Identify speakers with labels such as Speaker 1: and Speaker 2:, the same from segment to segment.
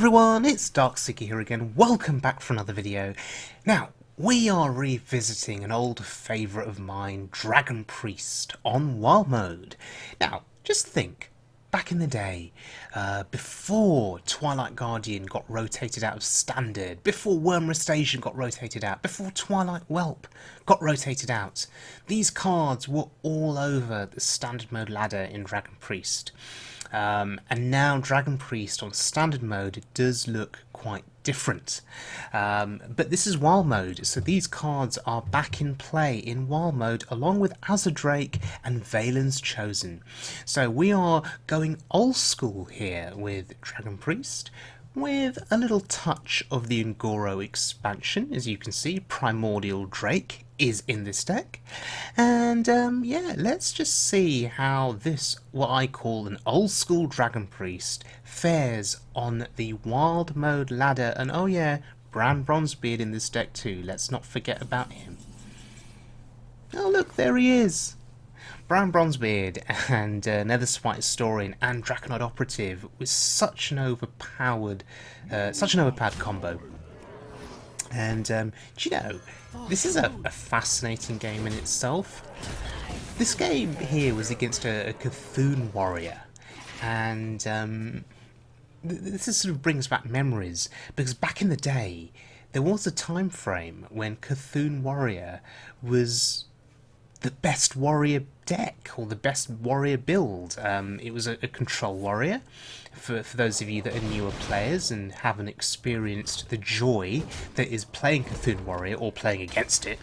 Speaker 1: everyone, it's Darkseeker here again. Welcome back for another video. Now, we are revisiting an old favourite of mine, Dragon Priest, on Wild Mode. Now, just think, back in the day, before Twilight Guardian got rotated out of Standard, before Wyrmrest Ancient got rotated out, before Twilight Whelp got rotated out, these cards were all over the Standard Mode ladder in Dragon Priest. And now Dragon Priest on Standard Mode does look quite different. But this is Wild Mode, so these cards are back in play in Wild Mode along with Azadrake and Valen's Chosen. So we are going old school here with Dragon Priest, with a little touch of the Ynhl expansion. As you can see, Primordial Drake is in this deck, and yeah, let's just see how this, what I call an old school Dragon Priest, fares on the Wild Mode ladder. And oh yeah, Brann Bronzebeard in this deck too, let's not forget about him. Oh look, there he is! Brann Bronzebeard and Netherspite Historian and Draconoid Operative was such an overpowered combo. And do you know, this is a fascinating game in itself. This game here was against a Cthulhu warrior, and this sort of brings back memories, because back in the day there was a time frame when Cthulhu warrior was the best warrior deck, or the best warrior build. It was a control warrior. For those of you that are newer players and haven't experienced the joy that is playing Cthulhu warrior or playing against it,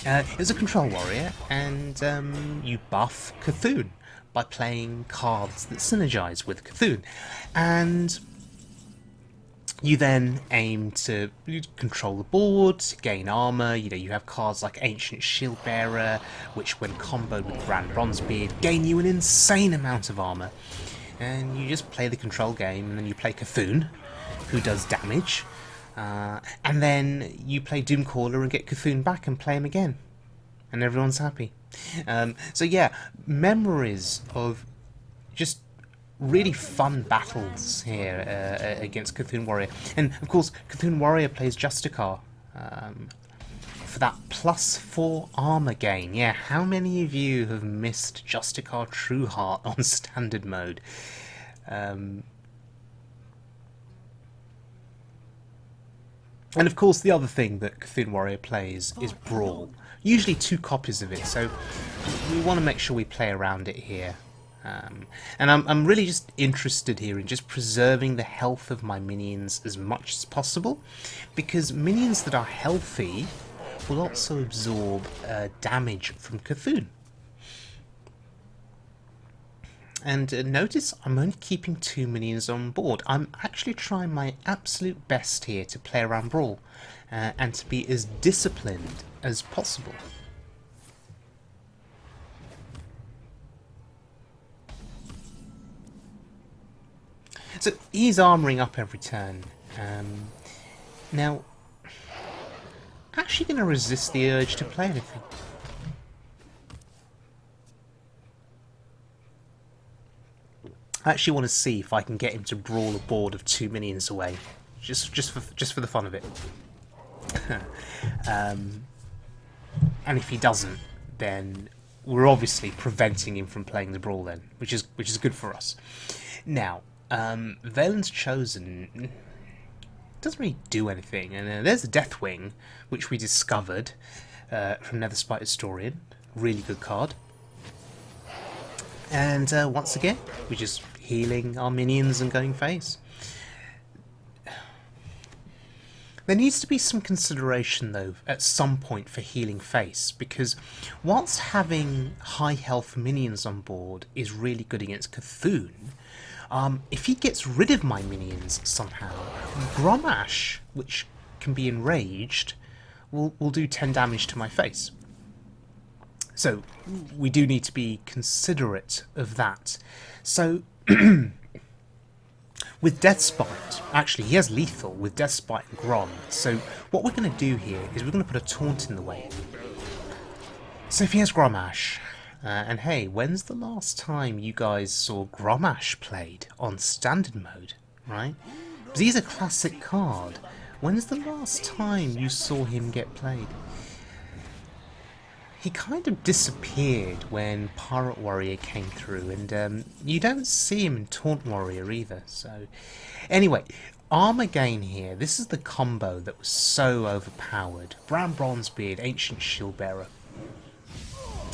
Speaker 1: it was a control warrior, and you buff Cthulhu by playing cards that synergize with Cthulhu, and you then aim to control the board, gain armor. You know, you have cards like Ancient Shieldbearer, which when comboed with Brann Bronzebeard gain you an insane amount of armor. And you just play the control game, and then you play Cthulhu, who does damage, and then you play Doomcaller and get Cthulhu back and play him again, and everyone's happy. So yeah, memories of just really fun battles here against Cthulhu Warrior. And of course, Cthulhu Warrior plays Justicar for that +4 armor gain. Yeah, how many of you have missed Justicar Trueheart on Standard Mode? And of course, the other thing that Cthulhu Warrior plays is Brawl. Usually 2 copies of it, so we want to make sure we play around it here. And I'm really just interested here in just preserving the health of my minions as much as possible, because minions that are healthy will also absorb damage from Cthulhu. And notice I'm only keeping 2 minions on board. I'm actually trying my absolute best here to play around Brawl and to be as disciplined as possible. So he's armouring up every turn. Now, actually going to resist the urge to play anything. I actually want to see if I can get him to brawl a board of 2 minions away, just for the fun of it. And if he doesn't, then we're obviously preventing him from playing the brawl then, which is good for us. Now, Valen's Chosen doesn't really do anything, and there's a Deathwing, which we discovered from Netherspite Historian. Really good card. And once again, we're just healing our minions and going face. There needs to be some consideration, though, at some point for healing face, because whilst having high health minions on board is really good against Cthulhu, if he gets rid of my minions somehow, Grommash, which can be enraged, will do 10 damage to my face. So we do need to be considerate of that. So with Deathspite, actually he has lethal with Deathspite and Grom. So what we're going to do here is we're going to put a taunt in the way. So if he has Grommash, and hey, when's the last time you guys saw Grommash played on Standard Mode, right? Because he's a classic card. When's the last time you saw him get played? He kind of disappeared when Pirate Warrior came through, and you don't see him in Taunt Warrior either. So, anyway, armor gain here. This is the combo that was so overpowered. Brann Bronzebeard, Ancient Shieldbearer.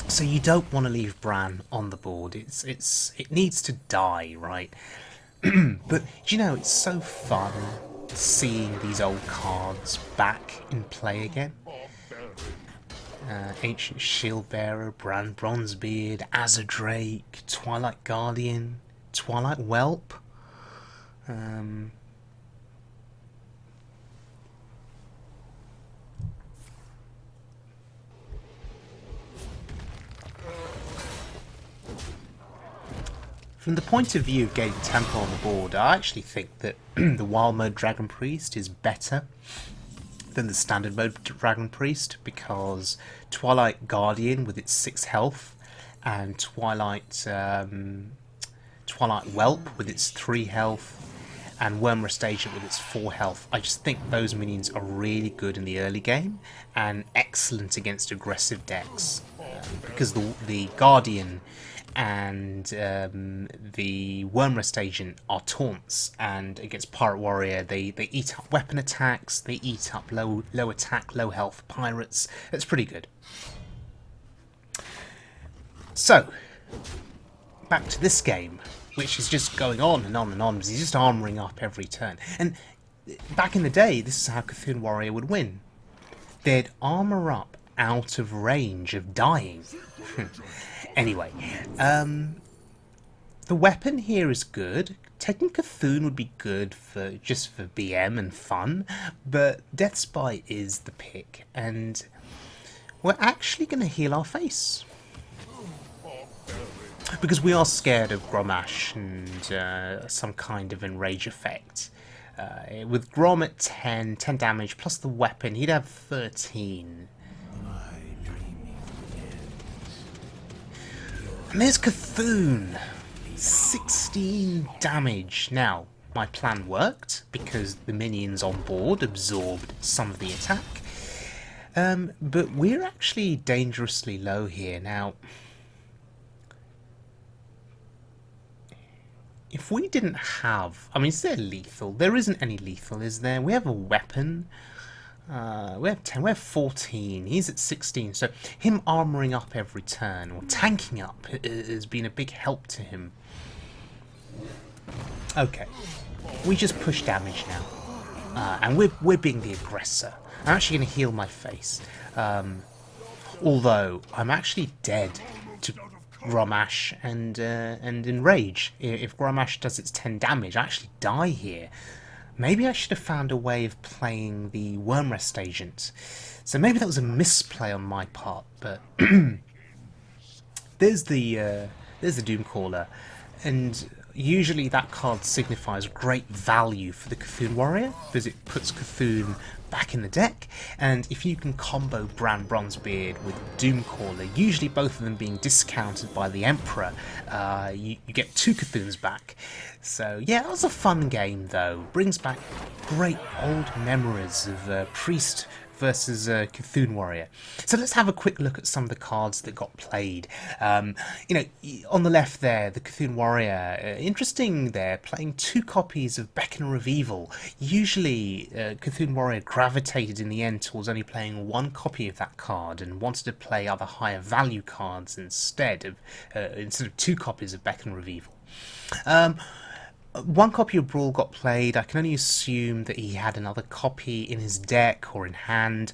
Speaker 1: So you don't want to leave Brann on the board. It needs to die, right? But you know, it's so fun seeing these old cards back in play again. Ancient Shieldbearer, Brann Bronzebeard, Drake, Twilight Guardian, Twilight Whelp. From the point of view of getting tempo on the board, I actually think that the Wild Mode Dragon Priest is better than the Standard Mode Dragon Priest, because Twilight Guardian with its 6 health and Twilight Whelp with its 3 health and Wyrmrest Agent with its 4 health, I just think those minions are really good in the early game and excellent against aggressive decks, because the Guardian and the Wyrmrest Agent are taunts, and against Pirate Warrior they eat up weapon attacks, they eat up low attack, low health pirates. It's pretty good. So, back to this game, which is just going on and on and on, because he's just armouring up every turn. And back in the day, this is how Cthulhu Warrior would win. They'd armour up out of range of dying. Anyway, the weapon here is good. Taking Cthulhu would be good just for BM and fun, but Death Spite is the pick, and we're actually going to heal our face. Because we are scared of Grommash and some kind of enrage effect. With Grom at 10 damage plus the weapon, he'd have 13. And there's Cthulhu, 16 damage. Now, my plan worked because the minions on board absorbed some of the attack. But we're actually dangerously low here. Now, if we didn't have... I mean, is there lethal? There isn't any lethal, is there? We have a weapon. We have 10, we have 14, he's at 16, so him armouring up every turn, or tanking up, has been a big help to him. Okay, we just push damage now, and we're being the aggressor. I'm actually going to heal my face, although I'm actually dead to Grommash and Enrage. If Grommash does its 10 damage, I actually die here. Maybe I should have found a way of playing the Wyrmrest Agent. So maybe that was a misplay on my part, but there's the Doomcaller, and usually that card signifies great value for the Cthulhu Warrior, because it puts Cthulhu back in the deck, and if you can combo Brann Bronzebeard with Doomcaller, usually both of them being discounted by the Emperor, you get 2 Cthulhu's back. So yeah, that was a fun game though. Brings back great old memories of Priest versus Cthulhu Warrior. So let's have a quick look at some of the cards that got played. You know, on the left there, the Cthulhu Warrior, interesting there, playing 2 copies of Beckoner of Evil. Usually Cthulhu Warrior gravitated in the end towards only playing 1 copy of that card and wanted to play other higher value cards instead of 2 copies of Beckoner of Evil. 1 copy of Brawl got played. I can only assume that he had another copy in his deck or in hand.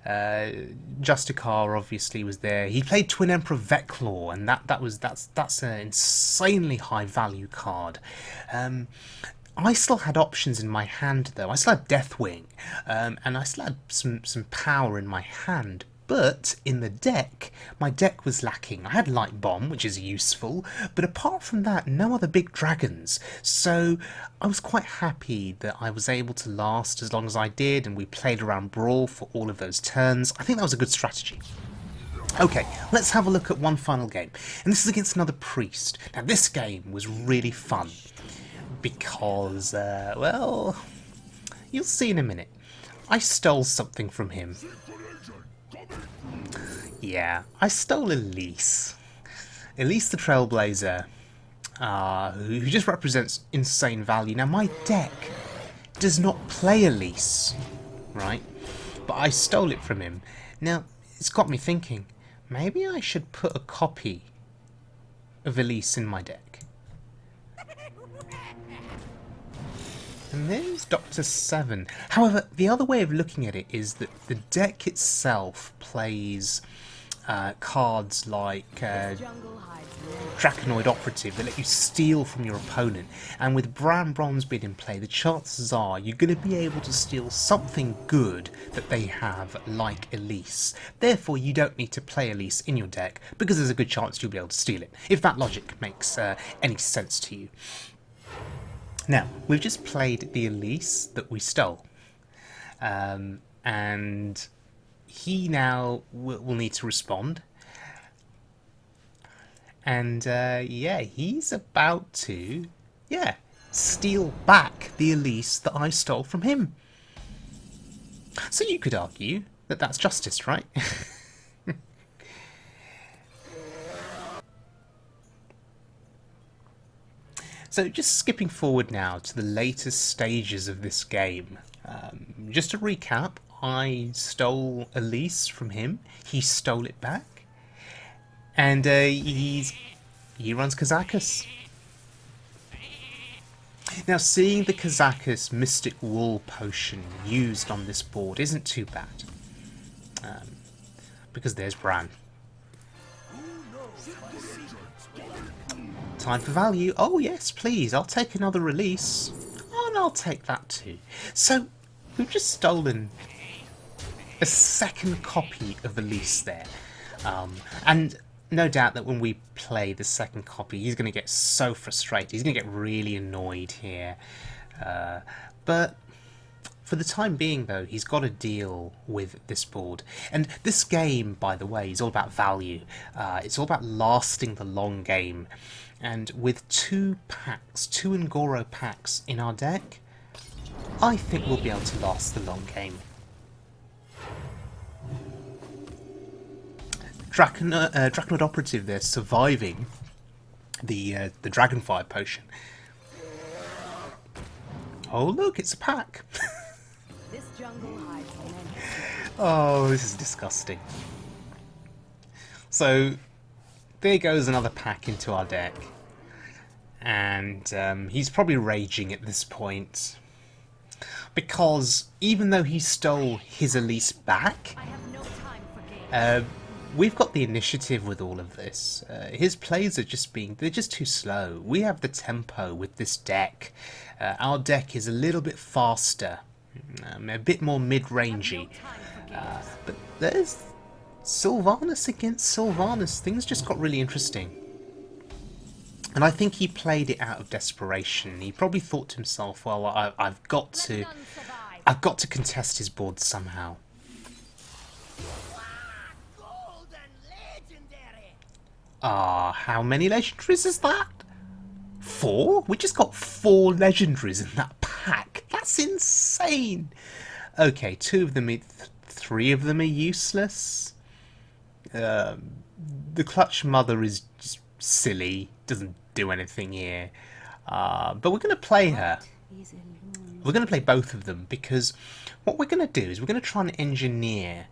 Speaker 1: Justicar obviously was there. He played Twin Emperor Vetclaw, and that's an insanely high value card. I still had options in my hand though. I still had Deathwing, and I still had some power in my hand. But in the deck, my deck was lacking. I had Light Bomb, which is useful, but apart from that, no other big dragons. So I was quite happy that I was able to last as long as I did, and we played around Brawl for all of those turns. I think that was a good strategy. Okay, let's have a look at one final game. And this is against another Priest. Now this game was really fun. because, well, you'll see in a minute. I stole something from him. Yeah, I stole Elise. Elise the Trailblazer, who just represents insane value. Now, my deck does not play Elise, right? But I stole it from him. Now, it's got me thinking, maybe I should put a copy of Elise in my deck. And there's Dr. 7. However, the other way of looking at it is that the deck itself plays cards like Draconoid Operative that let you steal from your opponent. And with Brann Bronze being in play, the chances are you're going to be able to steal something good that they have, like Elise. Therefore, you don't need to play Elise in your deck, because there's a good chance you'll be able to steal it, if that logic makes any sense to you. Now, we've just played the Elise that we stole. And he now will need to respond. And, yeah, he's about to, steal back the Elise that I stole from him. So you could argue that that's justice, right? So just skipping forward now to the latest stages of this game. Just to recap, I stole Elise from him. He stole it back. And he runs Kazakus. Now, seeing the Kazakus Mystic Wall potion used on this board isn't too bad. Because there's Brann. Time for value. Oh yes, please. I'll take another release. Oh, and I'll take that too. So, we've just stolen a second copy of Elise there. And no doubt that when we play the second copy, he's going to get so frustrated. He's going to get really annoyed here. But for the time being, though, he's got to deal with this board. And this game, by the way, is all about value. It's all about lasting the long game. And with two Ngoro packs in our deck, I think we'll be able to last the long game. Draconoid Operative there, surviving the Dragonfire potion. Oh look, it's a pack.
Speaker 2: This jungle hides
Speaker 1: Oh, this is disgusting. So there goes another pack into our deck, and he's probably raging at this point because even though he stole his Elise back,
Speaker 2: I have no time for games.
Speaker 1: we've got the initiative with all of this. His plays are they're just too slow. We have the tempo with this deck. Our deck is a little bit faster, a bit more mid-rangey. But there's Sylvanas against Sylvanas. Things just got really interesting. And I think he played it out of desperation. He probably thought to himself, well, I've got to contest his board somehow. How many legendaries is that? 4? We just got 4 legendaries in that pack. That's insane. Okay, 2 of them, 3 of them are useless. The Clutch Mother is just silly. Doesn't do anything here. But we're going to play her. We're going to play both of them because what we're going to do is we're going to try and engineer.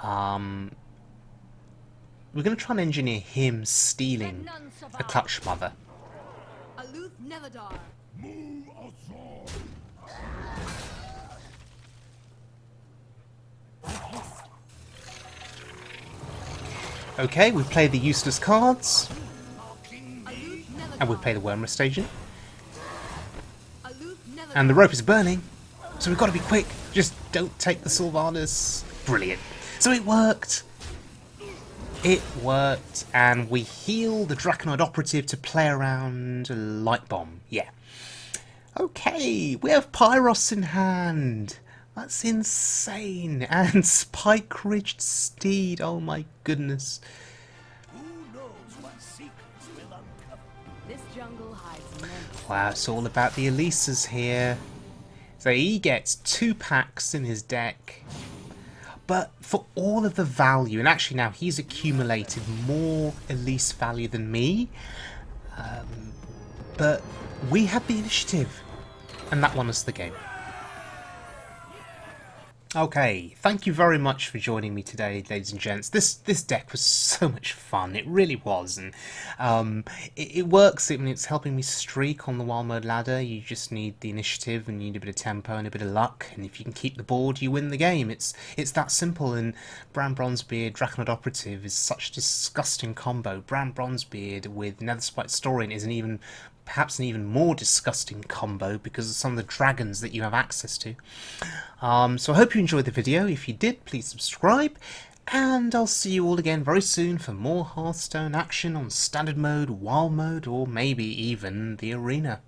Speaker 1: We're going to try and engineer him stealing a Clutch Mother. Okay, we play the useless cards. And we play the Wyrmrest agent. And the rope is burning, so we've got to be quick. Just don't take the Sylvanas. Brilliant. So it worked. It worked, and we heal the Draconoid Operative to play around Light Bomb. Yeah. Okay, we have Pyros in hand. That's insane. And Spike-Ridged Steed. Oh my goodness.
Speaker 2: Who knows what secrets will uncover? This jungle hides
Speaker 1: Wow, it's all about the Elises here. So he gets 2 packs in his deck. But for all of the value, and actually now he's accumulated more Elise value than me, but we had the initiative, and that won us the game. Okay, thank you very much for joining me today, ladies and gents. This deck was so much fun. It really was, and it works. I mean, it's helping me streak on the wild mode ladder. You just need the initiative, and you need a bit of tempo and a bit of luck. And if you can keep the board, you win the game. It's that simple. And Brann Bronzebeard Draconid Operative is such a disgusting combo. Brann Bronzebeard with Netherspite Historian is perhaps an even more disgusting combo because of some of the dragons that you have access to. So I hope you enjoyed the video. If you did, please subscribe, and I'll see you all again very soon for more Hearthstone action on Standard Mode, Wild Mode, or maybe even the Arena.